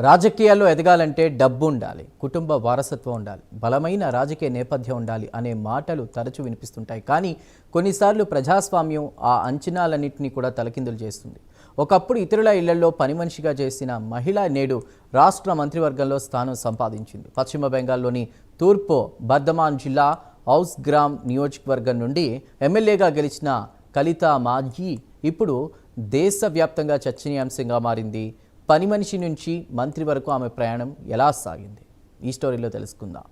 రాజకీయాల్లో ఎదగాలంటే డబ్బు ఉండాలి, కుటుంబ వారసత్వం ఉండాలి, బలమైన రాజకీయ నేపథ్యం ఉండాలి అనే మాటలు తరచూ వినిపిస్తుంటాయి. కానీ కొన్నిసార్లు ప్రజాస్వామ్యం ఆ అంచనాలన్నింటినీ కూడా తలకిందులు చేస్తుంది. ఒకప్పుడు ఇతరుల ఇళ్లలో పని మనిషిగా చేసిన మహిళ నేడు రాష్ట్ర మంత్రివర్గంలో స్థానం సంపాదించింది. పశ్చిమ బెంగాల్లోని తూర్పు బర్ధమాన్ జిల్లా హౌస్ గ్రామ్ నియోజకవర్గం నుండి ఎమ్మెల్యేగా గెలిచిన కలితా మాజీ ఇప్పుడు దేశవ్యాప్తంగా చర్చనీయాంశంగా మారింది. పని మనిషి నుంచి మంత్రి వరకు ఆమె ప్రయాణం ఎలా సాగింది, ఈ స్టోరీలో తెలుసుకుందాం.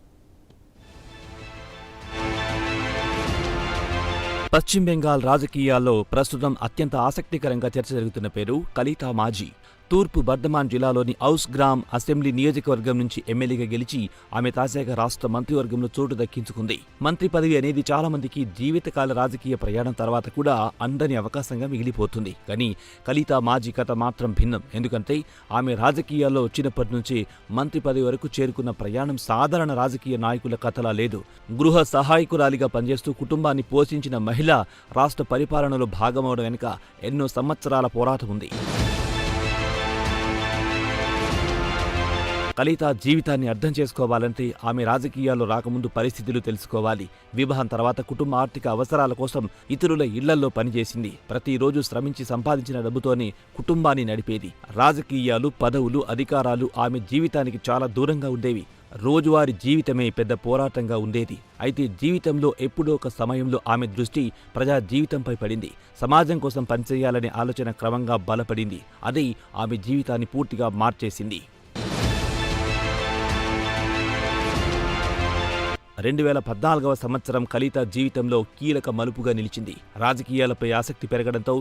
పశ్చిమ బెంగాల్ రాజకీయాల్లో ప్రస్తుతం అత్యంత ఆసక్తికరంగా చర్చ జరుగుతున్న పేరు కలితా మాజీ. తూర్పు బర్ధమాన్ జిల్లాలోని హౌస్ గ్రామ్ అసెంబ్లీ నియోజకవర్గం నుంచి ఎమ్మెల్యేగా గెలిచి ఆమె తాజాగా రాష్ట్ర మంత్రివర్గంలో చోటు దక్కించుకుంది. మంత్రి పదవి అనేది చాలా మందికి జీవితకాల రాజకీయ ప్రయాణం తర్వాత కూడా అందని అవకాశంగా మిగిలిపోతుంది. కానీ కలితా మాజీ కథ మాత్రం భిన్నం. ఎందుకంటే ఆమె రాజకీయాల్లో వచ్చినప్పటి నుంచి మంత్రి పదవి వరకు చేరుకున్న ప్రయాణం సాధారణ రాజకీయ నాయకుల కథలా లేదు. గృహ సహాయకురాలిగా పనిచేస్తూ కుటుంబాన్ని పోషించిన మహిళ రాష్ట్ర పరిపాలనలో భాగమవడం వెనుక ఎన్నో సంవత్సరాల పోరాటం ఉంది. కలితా జీవితాన్ని అర్థం చేసుకోవాలంటే ఆమె రాజకీయాల్లో రాకముందు పరిస్థితులు తెలుసుకోవాలి. వివాహం తర్వాత కుటుంబ ఆర్థిక అవసరాల కోసం ఇతరుల ఇళ్లల్లో పనిచేసింది. ప్రతిరోజు శ్రమించి సంపాదించిన డబ్బుతోనే కుటుంబాన్ని నడిపేది. రాజకీయాలు, పదవులు, అధికారాలు ఆమె జీవితానికి చాలా దూరంగా ఉండేవి. రోజువారీ జీవితమే పెద్ద పోరాటంగా ఉండేది. అయితే జీవితంలో ఎప్పుడో ఒక సమయంలో ఆమె దృష్టి ప్రజా జీవితంపై పడింది. సమాజం కోసం పనిచేయాలనే ఆలోచన క్రమంగా బలపడింది. అది ఆమె జీవితాన్ని పూర్తిగా మార్చేసింది. 2014వ సంవత్సరం కలితా జీవితంలో కీలక మలుపుగా నిలిచింది. రాజకీయాలపై ఆసక్తి పెరగడంతో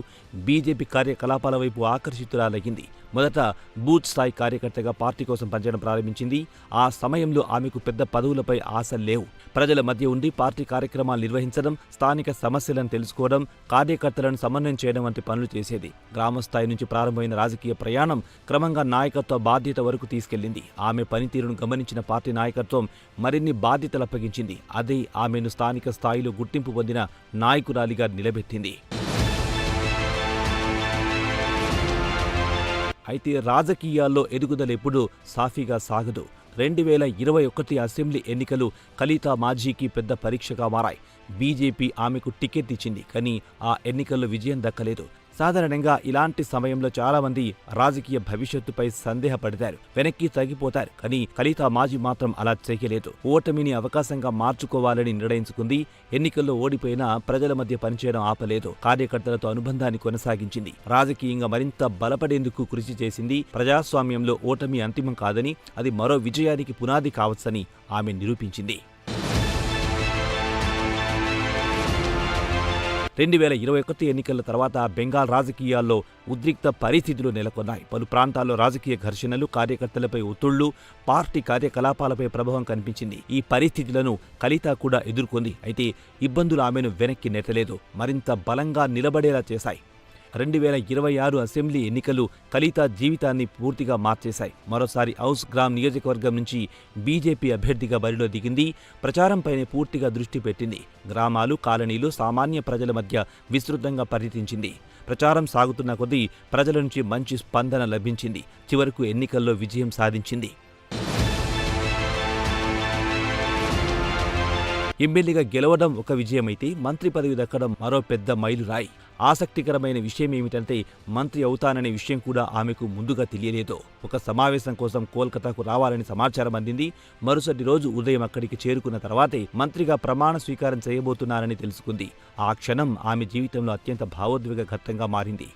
బీజేపీ కార్యకలాపాల వైపు ఆకర్షితురాలయ్యింది. మొదట బూత్ స్థాయి కార్యకర్తగా పార్టీ కోసం పనిచేయడం ప్రారంభించింది. ఆ సమయంలో ఆమెకు పెద్ద పదవులపై ఆశలు లేవు. ప్రజల మధ్య ఉండి పార్టీ కార్యక్రమాలు నిర్వహించడం, స్థానిక సమస్యలను తెలుసుకోవడం, కార్యకర్తలను సమన్వయం చేయడం వంటి పనులు చేసేది. గ్రామస్థాయి నుంచి ప్రారంభమైన రాజకీయ ప్రయాణం క్రమంగా నాయకత్వ బాధ్యత వరకు తీసుకెళ్లింది. ఆమె పనితీరును గమనించిన పార్టీ నాయకత్వం మరిన్ని బాధ్యతలు అప్పగించింది. అదే ఆమెను స్థానిక స్థాయిలో గుర్తింపు పొందిన నాయకురాలిగా నిలబెట్టింది. అయితే రాజకీయాల్లో ఎదుగుదల ఎప్పుడూ సాఫీగా సాగదు. 2021 అసెంబ్లీ ఎన్నికలు కలితా మాజీకి పెద్ద పరీక్షగా మారాయి. బీజేపీ ఆమెకు టికెట్ ఇచ్చింది. కానీ ఆ ఎన్నికల్లో విజయం దక్కలేదు. సాధారణంగా ఇలాంటి సమయంలో చాలామంది రాజకీయ భవిష్యత్తుపై సందేహపడతారు, వెనక్కి తగ్గిపోతారు. కానీ కలితా మాజీ మాత్రం అలా చేయలేదు. ఓటమిని అవకాశంగా మార్చుకోవాలని నిర్ణయించుకుంది. ఎన్నికల్లో ఓడిపోయినా ప్రజల మధ్య పనిచేయడం ఆపలేదు. కార్యకర్తలతో అనుబంధాన్ని కొనసాగించింది. రాజకీయంగా మరింత బలపడేందుకు కృషి చేసింది. ప్రజాస్వామ్యంలో ఓటమి అంతిమం కాదని, అది మరో విజయానికి పునాది కావచ్చని ఆమె నిరూపించింది. 2021 ఎన్నికల తర్వాత బెంగాల్ రాజకీయాల్లో ఉద్రిక్త పరిస్థితులు నెలకొన్నాయి. పలు ప్రాంతాల్లో రాజకీయ ఘర్షణలు, కార్యకర్తలపై ఒత్తిళ్లు, పార్టీ కార్యకలాపాలపై ప్రభావం కనిపించింది. ఈ పరిస్థితులను కలితా కూడా ఎదుర్కొంది. అయితే ఇబ్బందులు ఆమెను వెనక్కి నెట్టలేదు, మరింత బలంగా నిలబడేలా చేశాయి. 2026 అసెంబ్లీ ఎన్నికలు కలితా జీవితాన్ని పూర్తిగా మార్చేశాయి. మరోసారి హౌస్ గ్రామ్ నియోజకవర్గం నుంచి బీజేపీ అభ్యర్థిగా బరిలో దిగింది. ప్రచారంపైనే పూర్తిగా దృష్టి పెట్టింది. గ్రామాలు, కాలనీలు, సామాన్య ప్రజల మధ్య విస్తృతంగా పర్యటించింది. ప్రచారం సాగుతున్న కొద్దీ ప్రజల నుంచి మంచి స్పందన లభించింది. చివరకు ఎన్నికల్లో విజయం సాధించింది. ఎమ్మెల్యేగా గెలవడం ఒక విజయమైతే మంత్రి పదవి దక్కడం మరో పెద్ద మైలురాయి. ఆసక్తికరమైన విషయం ఏమిటంటే మంత్రి అవుతాననే విషయం కూడా ఆమెకు ముందుగా తెలియలేదు. ఒక సమావేశం కోసం కోల్కతాకు రావాలని సమాచారం అందింది. మరుసటి రోజు ఉదయం అక్కడికి చేరుకున్న తర్వాతే మంత్రిగా ప్రమాణ స్వీకారం చేయబోతున్నారని తెలుసుకుంది. ఆ క్షణం ఆమె జీవితంలో అత్యంత భావోద్వేగఘట్టంగా మారింది.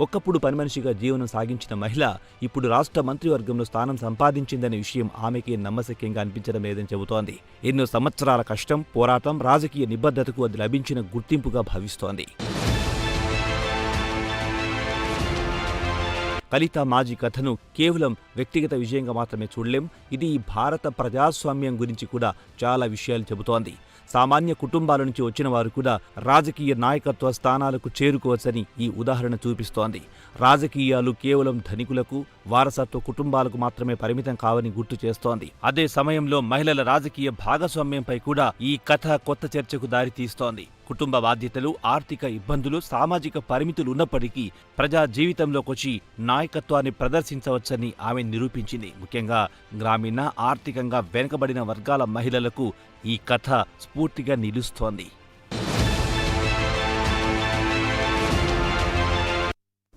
ఒకప్పుడు పని మనిషిగా జీవనం సాగించిన మహిళ ఇప్పుడు రాష్ట్ర మంత్రివర్గంలో స్థానం సంపాదించిందనే విషయం ఆమెకి నమ్మశక్యంగా అనిపించడం లేదని చెబుతోంది. ఎన్నో సంవత్సరాల కష్టం, పోరాటం, రాజకీయ నిబద్ధతకు అది లభించిన గుర్తింపుగా భావిస్తోంది. కలితా మాజీ కథను కేవలం వ్యక్తిగత విజయంగా మాత్రమే చూడలేం. ఇది భారత ప్రజాస్వామ్యం గురించి కూడా చాలా విషయాలు చెబుతోంది. సామాన్య కుటుంబాల నుంచి వచ్చిన వారు కూడా రాజకీయ నాయకత్వ స్థానాలకు చేరుకోవచ్చని ఈ ఉదాహరణ చూపిస్తోంది. రాజకీయాలు కేవలం ధనికులకు, వారసత్వ కుటుంబాలకు మాత్రమే పరిమితం కావని గుర్తు చేస్తోంది. అదే సమయంలో మహిళల రాజకీయ భాగస్వామ్యంపై కూడా ఈ కథ కొత్త చర్చకు దారితీస్తోంది. కుటుంబ బాధ్యతలు, ఆర్థిక ఇబ్బందులు, సామాజిక పరిమితులు ఉన్నప్పటికీ ప్రజా జీవితంలోకొచ్చి నాయకత్వాన్ని ప్రదర్శించవచ్చని ఆమె నిరూపించింది. ముఖ్యంగా గ్రామీణ, ఆర్థికంగా వెనుకబడిన వర్గాల మహిళలకు ఈ కథ స్ఫూర్తిగా నిలుస్తోంది.